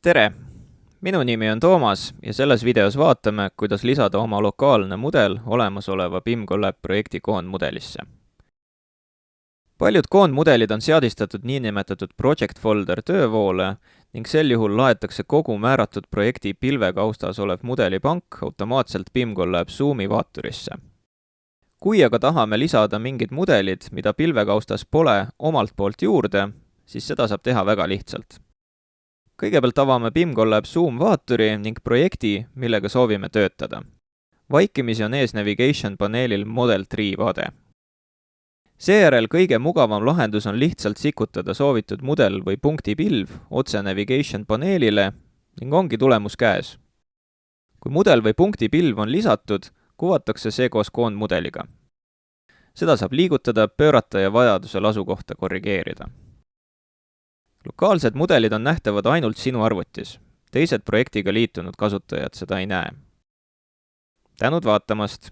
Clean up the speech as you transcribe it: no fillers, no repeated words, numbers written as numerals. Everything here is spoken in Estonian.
Tere! Minu nimi on Toomas ja selles videos vaatame, kuidas lisada oma lokaalne mudel olemasoleva BIM-Collab projekti koondmudelisse. Paljud koondmudelid on seadistatud niinimetatud project folder töövoole ning sel juhul laetakse kogu määratud projekti pilvekaustas olev mudelipank automaatselt BIM-Collab Zoomi vaaturisse. Kui aga tahame lisada mingid mudelid, mida pilvekaustas pole omalt poolt juurde, siis seda saab teha väga lihtsalt. Kõigepealt avame BIM-Collab Zoom vaaturi ning projekti, millega soovime töötada. Vaikimisi on ees Navigation paneelil Model Tree vaade. Seejärel kõige mugavam lahendus on lihtsalt sikutada soovitud mudel või punktipilv otse Navigation paneelile ning ongi tulemus käes. Kui mudel või punktipilv on lisatud, kuvatakse see koos koondmudeliga. Seda saab liigutada, pöörata ja vajadusel asukohta korrigeerida. Lokaalsed mudelid on nähtavad ainult sinu arvutis. Teised projektiga liitunud kasutajad seda ei näe. Tänud vaatamast!